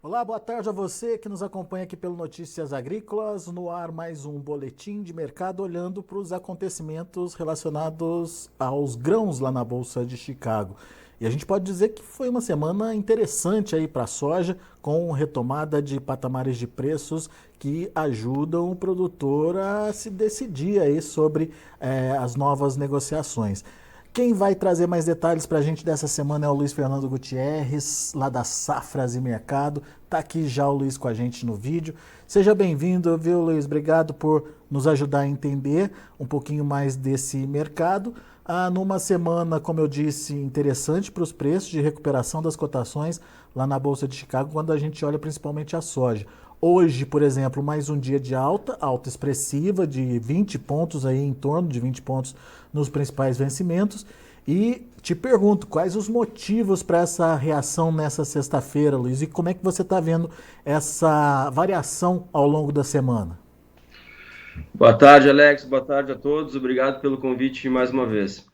Olá, boa tarde a você que nos acompanha aqui pelo Notícias Agrícolas. No ar, mais um boletim de mercado olhando para os acontecimentos relacionados aos grãos lá na Bolsa de Chicago. E a gente pode dizer que foi uma semana interessante aí para a soja, com retomada de patamares de preços que ajudam o produtor a se decidir aí sobre as novas negociações. Quem vai trazer mais detalhes para a gente dessa semana é o Luiz Fernando Gutierrez, lá da Safras e Mercado. Tá aqui já o Luiz com a gente no vídeo. Seja bem-vindo, viu, Luiz? Obrigado por nos ajudar a entender um pouquinho mais desse mercado. Numa semana, como eu disse, interessante para os preços de recuperação das cotações lá na Bolsa de Chicago, quando a gente olha principalmente a soja. Hoje, por exemplo, mais um dia de alta expressiva de 20 pontos aí, em torno de 20 pontos nos principais vencimentos. E te pergunto, quais os motivos para essa reação nessa sexta-feira, Luiz? E como é que você está vendo essa variação ao longo da semana? Boa tarde, Alex. Boa tarde a todos. Obrigado pelo convite mais uma vez.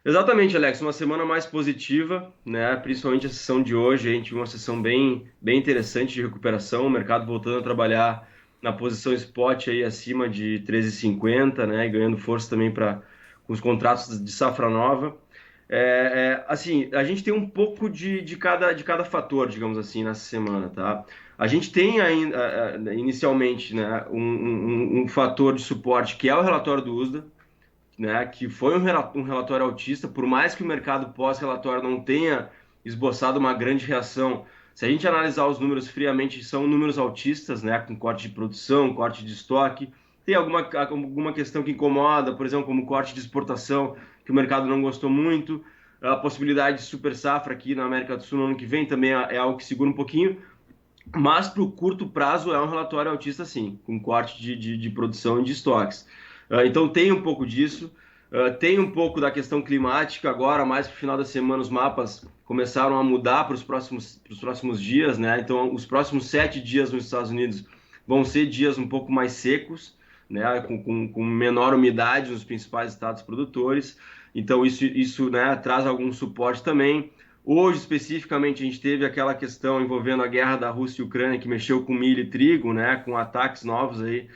Exatamente, Alex. Uma semana mais positiva, né? Principalmente a sessão de hoje. A gente viu uma sessão bem interessante de recuperação. O mercado voltando a trabalhar na posição spot aí acima de 13,50, né? E ganhando força também com os contratos de safra nova. Assim, a gente tem um pouco de cada fator, digamos assim, nessa semana, tá? A gente tem ainda, inicialmente, né, um fator de suporte que é o relatório do USDA, né, que foi um relatório altista, por mais que o mercado pós-relatório não tenha esboçado uma grande reação. Se a gente analisar os números friamente, são números altistas, né, com corte de produção, corte de estoque. Tem alguma questão que incomoda, por exemplo, como corte de exportação, que o mercado não gostou muito. A possibilidade de super safra aqui na América do Sul no ano que vem também é algo que segura um pouquinho. Mas para o curto prazo é um relatório altista, sim, com corte de produção e de estoques. Então tem um pouco disso, tem um pouco da questão climática. Agora, mais para o final da semana, os mapas começaram a mudar para os próximos dias, né? Então, os próximos 7 dias nos Estados Unidos vão ser dias um pouco mais secos, né? Com menor umidade nos principais estados produtores. Então, isso né, traz algum suporte também. Hoje, especificamente, a gente teve aquela questão envolvendo a guerra da Rússia e Ucrânia, que mexeu com milho e trigo, né, com ataques novos aí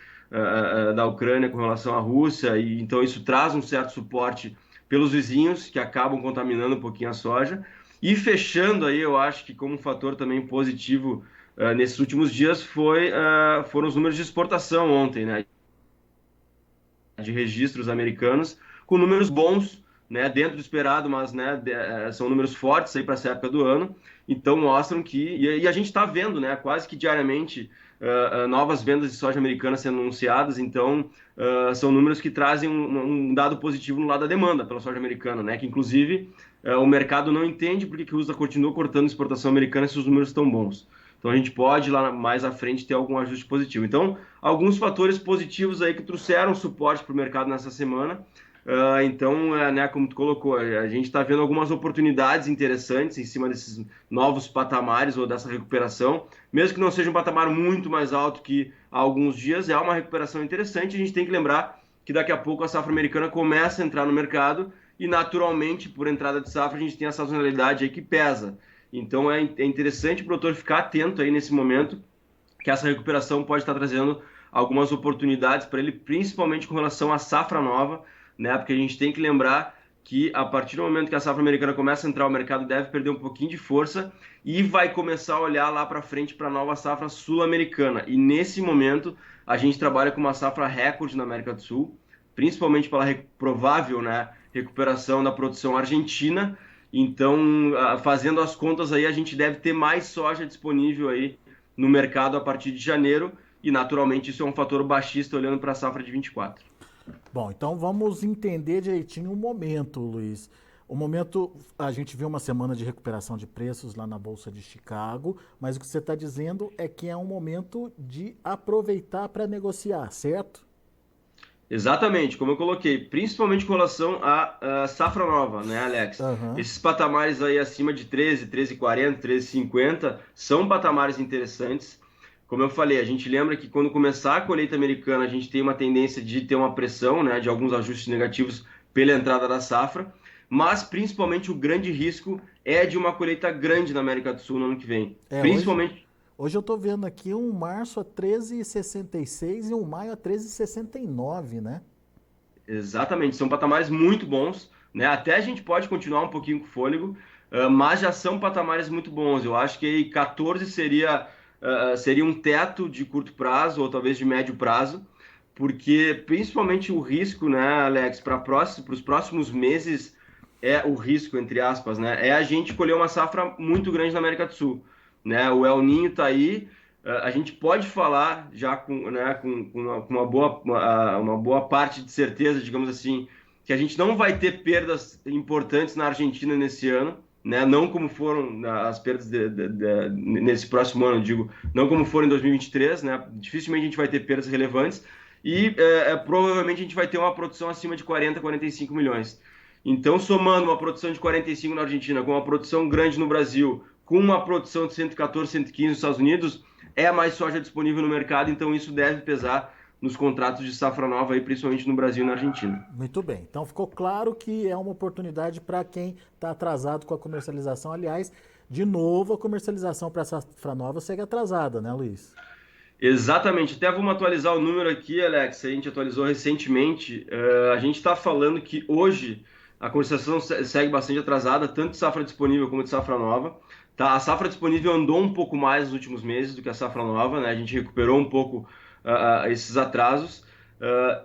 da Ucrânia com relação à Rússia, e então isso traz um certo suporte pelos vizinhos, que acabam contaminando um pouquinho a soja. E fechando aí, eu acho que como um fator também positivo nesses últimos dias foram os números de exportação ontem, né, de registros americanos, com números bons, né, dentro do esperado, mas né, são números fortes aí para essa época do ano, então mostram que, e a gente está vendo, né, quase que diariamente, novas vendas de soja americana sendo anunciadas, então são números que trazem um dado positivo no lado da demanda pela soja americana, né, que inclusive o mercado não entende porque que o USA continua cortando exportação americana se os números estão bons. Então a gente pode lá mais à frente ter algum ajuste positivo. Então, alguns fatores positivos aí que trouxeram suporte para o mercado nessa semana. Então, né, como tu colocou, a gente está vendo algumas oportunidades interessantes em cima desses novos patamares ou dessa recuperação, mesmo que não seja um patamar muito mais alto que há alguns dias, é uma recuperação interessante. A gente tem que lembrar que daqui a pouco a safra americana começa a entrar no mercado e, naturalmente, por entrada de safra, a gente tem a sazonalidade aí que pesa. Então, é interessante o produtor ficar atento aí nesse momento, que essa recuperação pode estar trazendo algumas oportunidades para ele, principalmente com relação à safra nova, né? Porque a gente tem que lembrar que a partir do momento que a safra americana começa a entrar, o mercado deve perder um pouquinho de força e vai começar a olhar lá para frente para a nova safra sul-americana. E nesse momento a gente trabalha com uma safra recorde na América do Sul, principalmente pela provável, né, recuperação da produção argentina. Então, fazendo as contas aí, a gente deve ter mais soja disponível aí no mercado a partir de janeiro, e naturalmente isso é um fator baixista olhando para a safra de 24. Bom, então vamos entender direitinho o momento, Luiz. O momento, a gente viu uma semana de recuperação de preços lá na Bolsa de Chicago, mas o que você está dizendo é que é um momento de aproveitar para negociar, certo? Exatamente, como eu coloquei, principalmente com relação à safra nova, né, Alex? Aham. Esses patamares aí acima de 13, 13,40, 13,50 são patamares interessantes. Como eu falei, a gente lembra que quando começar a colheita americana, a gente tem uma tendência de ter uma pressão, né, de alguns ajustes negativos pela entrada da safra, mas principalmente o grande risco é de uma colheita grande na América do Sul no ano que vem. É, hoje, Principalmente. Hoje eu estou vendo aqui um março a 13,66 e um maio a 13,69, né? Exatamente, são patamares muito bons, né? Até a gente pode continuar um pouquinho com fôlego, mas já são patamares muito bons. Eu acho que aí 14 seria um teto de curto prazo ou talvez de médio prazo, porque principalmente o risco, né, Alex, para os próximos meses é o risco, entre aspas, né? É a gente colher uma safra muito grande na América do Sul, né? O El Niño está aí. A gente pode falar já com, né, uma boa parte de certeza, digamos assim, que a gente não vai ter perdas importantes na Argentina nesse ano, né? Não como foram as perdas nesse próximo ano, digo, não como foram em 2023, né? Dificilmente a gente vai ter perdas relevantes e provavelmente a gente vai ter uma produção acima de 40, 45 milhões. Então, somando uma produção de 45 na Argentina com uma produção grande no Brasil, com uma produção de 114, 115 nos Estados Unidos, é mais soja disponível no mercado, então isso deve pesar nos contratos de safra nova, aí, principalmente no Brasil e na Argentina. Muito bem. Então ficou claro que é uma oportunidade para quem está atrasado com a comercialização. Aliás, de novo, a comercialização para essa safra nova segue atrasada, né, Luiz? Exatamente. Até vamos atualizar o número aqui, Alex. A gente atualizou recentemente. A gente está falando que hoje a comercialização segue bastante atrasada, tanto de safra disponível como de safra nova. Tá? A safra disponível andou um pouco mais nos últimos meses do que a safra nova, né? A gente recuperou um pouco esses atrasos.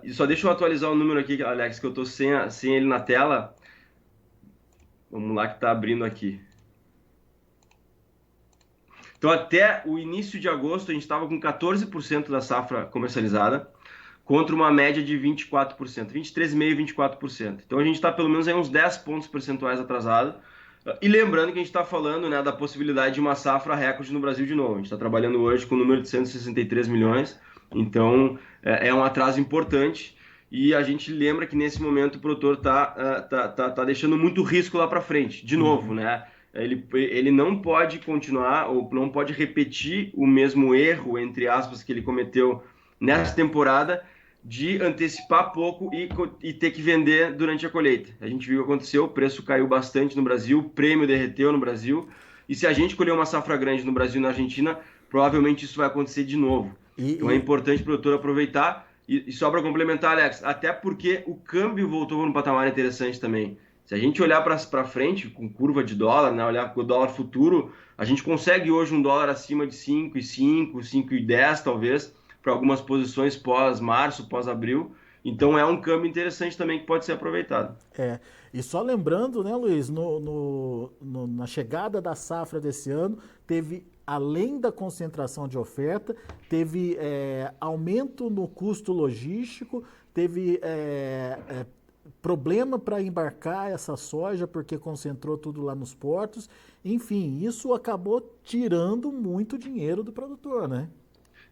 E só deixa eu atualizar o número aqui, Alex, que eu estou sem ele na tela. Vamos lá que está abrindo aqui. Então, até o início de agosto, a gente estava com 14% da safra comercializada, contra uma média de 24%, 23,5%, 24%. Então, a gente está pelo menos aí uns 10 pontos percentuais atrasado. E lembrando que a gente está falando, né, da possibilidade de uma safra recorde no Brasil de novo. A gente está trabalhando hoje com o número de 163 milhões, então é um atraso importante. E a gente lembra que nesse momento o produtor tá deixando muito risco lá para frente, de novo, né? Ele não pode continuar ou não pode repetir o mesmo erro, entre aspas, que ele cometeu nessa temporada de antecipar pouco e ter que vender durante a colheita. A gente viu o que aconteceu, o preço caiu bastante no Brasil, o prêmio derreteu no Brasil, e se a gente colher uma safra grande no Brasil e na Argentina, provavelmente isso vai acontecer de novo. Então é importante o produtor aproveitar, e só para complementar, Alex, até porque o câmbio voltou num patamar interessante também. Se a gente olhar para frente, com curva de dólar, né, olhar para o dólar futuro, a gente consegue hoje um dólar acima de 5,5, 5,10 talvez, para algumas posições pós-março, pós-abril. Então é um câmbio interessante também que pode ser aproveitado. E só lembrando, né, Luiz, na chegada da safra desse ano, teve, além da concentração de oferta, teve aumento no custo logístico, teve problema para embarcar essa soja porque concentrou tudo lá nos portos. Enfim, isso acabou tirando muito dinheiro do produtor, né?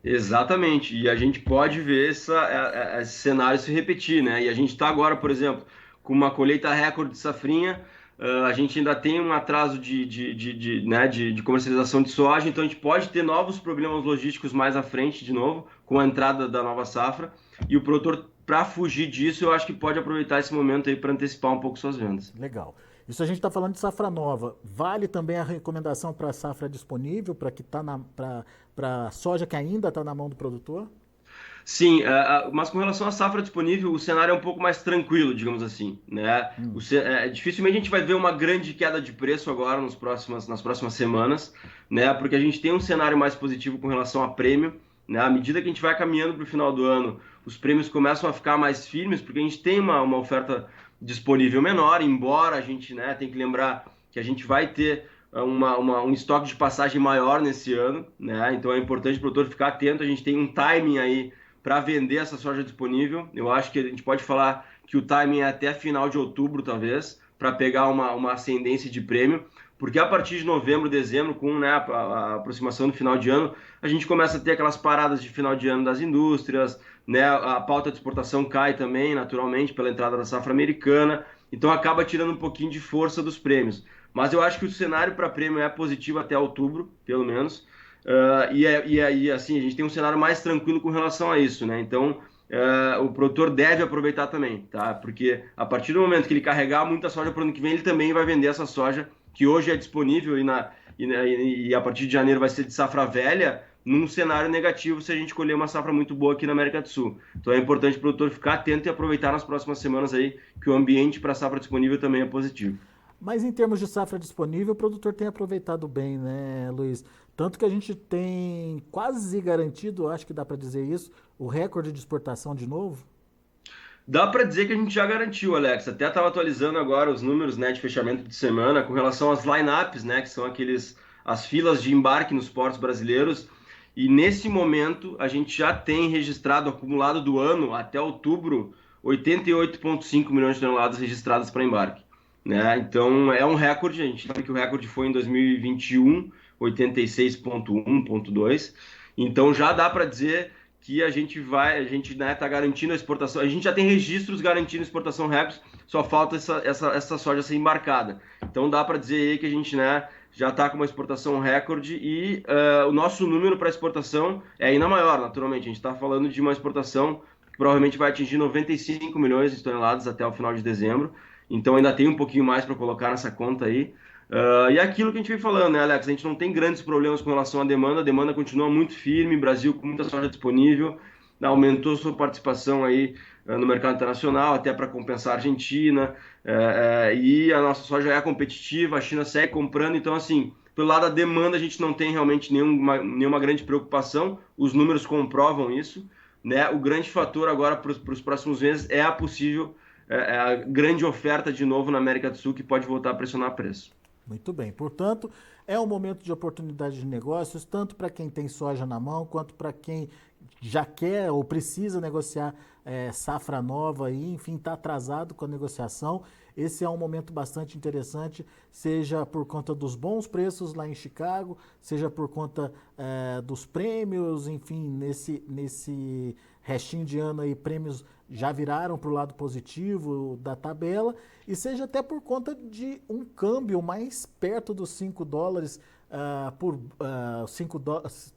Exatamente, e a gente pode ver esse cenário se repetir, né? E a gente está agora, por exemplo, com uma colheita recorde de safrinha, a gente ainda tem um atraso de comercialização de soja, então a gente pode ter novos problemas logísticos mais à frente, de novo, com a entrada da nova safra, e o produtor, para fugir disso, eu acho que pode aproveitar esse momento aí para antecipar um pouco suas vendas. Legal. Isso a gente está falando de safra nova. Vale também a recomendação para a safra disponível, para que tá para a soja que ainda está na mão do produtor? Sim, mas com relação à safra disponível, o cenário é um pouco mais tranquilo, digamos assim, né? Dificilmente a gente vai ver uma grande queda de preço agora nas próximas semanas, né? Porque a gente tem um cenário mais positivo com relação a prêmio, né? À medida que a gente vai caminhando para o final do ano, os prêmios começam a ficar mais firmes, porque a gente tem uma oferta disponível menor, embora a gente, né, tem que lembrar que a gente vai ter um estoque de passagem maior nesse ano, né? Então é importante o produtor ficar atento, a gente tem um timing aí para vender essa soja disponível. Eu acho que a gente pode falar que o timing é até final de outubro, talvez, para pegar uma ascendência de prêmio, porque a partir de novembro, dezembro, com, né, a aproximação do final de ano, a gente começa a ter aquelas paradas de final de ano das indústrias, né, a pauta de exportação cai também, naturalmente, pela entrada da safra americana, então acaba tirando um pouquinho de força dos prêmios. Mas eu acho que o cenário para prêmio é positivo até outubro, pelo menos, e assim, a gente tem um cenário mais tranquilo com relação a isso, né? Então, o produtor deve aproveitar também, tá? Porque a partir do momento que ele carregar muita soja para o ano que vem, ele também vai vender essa soja que hoje é disponível né, e a partir de janeiro vai ser de safra velha, num cenário negativo se a gente colher uma safra muito boa aqui na América do Sul. Então é importante o produtor ficar atento e aproveitar nas próximas semanas aí que o ambiente para safra disponível também é positivo. Mas em termos de safra disponível, o produtor tem aproveitado bem, né, Luiz? Tanto que a gente tem quase garantido, acho que dá para dizer isso, o recorde de exportação de novo. Dá para dizer que a gente já garantiu, Alex. Até estava atualizando agora os números, né, de fechamento de semana com relação às lineups, né, que são as filas de embarque nos portos brasileiros. E nesse momento a gente já tem registrado acumulado do ano até outubro 88,5 milhões de toneladas registradas para embarque, né? Então é um recorde. A gente sabe que o recorde foi em 2021, 86,1,2. Então já dá para dizer que a gente, né, tá garantindo a exportação, a gente já tem registros garantindo a exportação recordes, só falta essa soja ser embarcada. Então dá para dizer aí que a gente, né, já está com uma exportação recorde e o nosso número para exportação é ainda maior, naturalmente. A gente está falando de uma exportação que provavelmente vai atingir 95 milhões de toneladas até o final de dezembro, então ainda tem um pouquinho mais para colocar nessa conta aí. E é aquilo que a gente vem falando, né, Alex? A gente não tem grandes problemas com relação à demanda, a demanda continua muito firme, Brasil com muita soja disponível, aumentou sua participação aí no mercado internacional, até para compensar a Argentina, e a nossa soja é competitiva, a China segue comprando, então assim, pelo lado da demanda a gente não tem realmente nenhuma grande preocupação, os números comprovam isso, né? O grande fator agora para os próximos meses é a possível, a grande oferta de novo na América do Sul que pode voltar a pressionar preço. Muito bem. Portanto, é um momento de oportunidade de negócios, tanto para quem tem soja na mão, quanto para quem já quer ou precisa negociar safra nova e, enfim, está atrasado com a negociação. Esse é um momento bastante interessante, seja por conta dos bons preços lá em Chicago, seja por conta dos prêmios, enfim, nesse restinho de ano aí, prêmios já viraram para o lado positivo da tabela, e seja até por conta de um câmbio mais perto dos $5 por 5 dólares,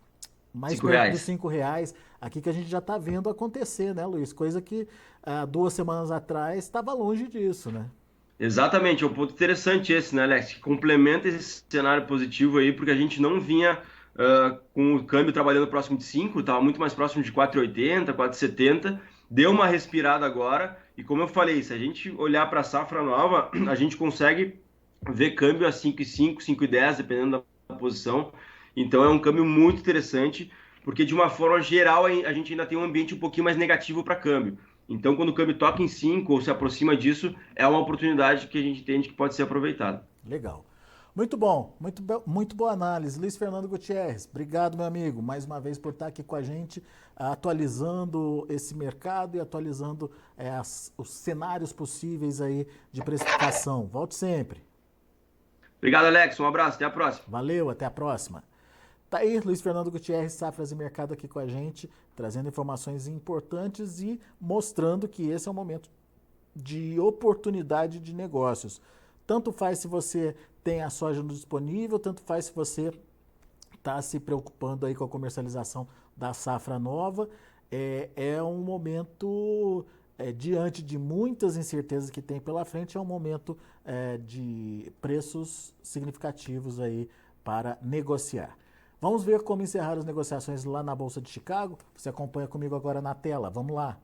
mais Cinco perto dos reais. R$ 5, aqui que a gente já está vendo acontecer, né, Luiz? Coisa que 2 semanas atrás estava longe disso, né? Exatamente, é um ponto interessante esse, né, Alex? Que complementa esse cenário positivo aí, porque a gente não vinha com o câmbio trabalhando próximo de 5, estava muito mais próximo de 4,80, 4,70, deu uma respirada agora, e como eu falei, se a gente olhar para a safra nova, a gente consegue ver câmbio a 5,5, 5,10, dependendo da posição, então é um câmbio muito interessante, porque de uma forma geral a gente ainda tem um ambiente um pouquinho mais negativo para câmbio. Então, quando o câmbio toca em 5 ou se aproxima disso, é uma oportunidade que a gente entende que pode ser aproveitada. Legal. Muito bom, muito boa análise. Luiz Fernando Gutierrez, obrigado, meu amigo, mais uma vez por estar aqui com a gente, atualizando esse mercado e atualizando os cenários possíveis aí de precificação. Volte sempre. Obrigado, Alex. Um abraço. Até a próxima. Valeu, até a próxima. Tá aí, Luiz Fernando Gutierrez, Safras e Mercado aqui com a gente, trazendo informações importantes e mostrando que esse é um momento de oportunidade de negócios. Tanto faz se você tem a soja disponível, tanto faz se você está se preocupando aí com a comercialização da safra nova. É um momento, diante de muitas incertezas que tem pela frente, é um momento de preços significativos aí para negociar. Vamos ver como encerrar as negociações lá na Bolsa de Chicago? Você acompanha comigo agora na tela. Vamos lá.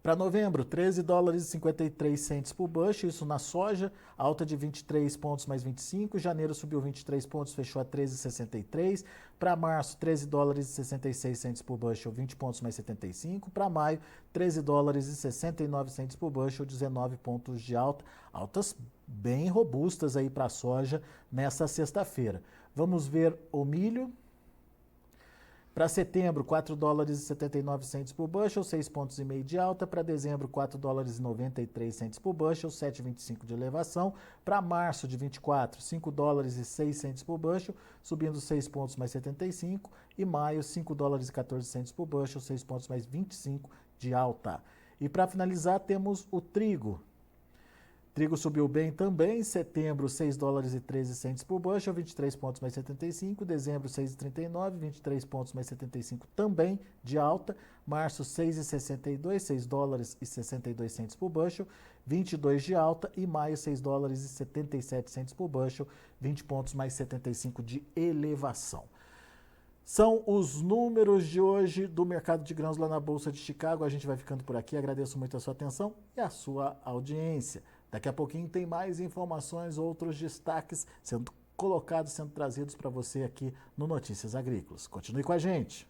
Para novembro, 13 dólares e 53 centes por bushel, isso na soja, alta de 23 pontos mais 25. Janeiro subiu 23 pontos, fechou a 13,63. Para março, 13 dólares e 66 centes por bushel, 20 pontos mais 75. Para maio, 13 dólares e 69 centes por bushel, 19 pontos de alta. Altas bem robustas aí para a soja nessa sexta-feira. Vamos ver o milho. Para setembro, 4 dólares e 79 centes por bushel, 6 pontos e meio de alta. Para dezembro, 4 dólares e 93 centes por bushel, 7,25 de elevação. Para março de 24, 5 dólares e 6 centes por bushel, subindo 6 pontos mais 75. E maio, 5 dólares e 14 centes por bushel, 6 pontos mais 25 de alta. E para finalizar, temos o trigo. Trigo subiu bem também, setembro 6 dólares e 13 centes por bushel, 23 pontos mais 75, dezembro 6,39, 23 pontos mais 75 também de alta, março 6,62, 6 dólares e 62 centes por bushel, 22 de alta e maio 6 dólares e 77 centes por bushel, 20 pontos mais 75 de elevação. São os números de hoje do mercado de grãos lá na Bolsa de Chicago. A gente vai ficando por aqui. Agradeço muito a sua atenção e a sua audiência. Daqui a pouquinho tem mais informações, outros destaques sendo colocados, sendo trazidos para você aqui no Notícias Agrícolas. Continue com a gente.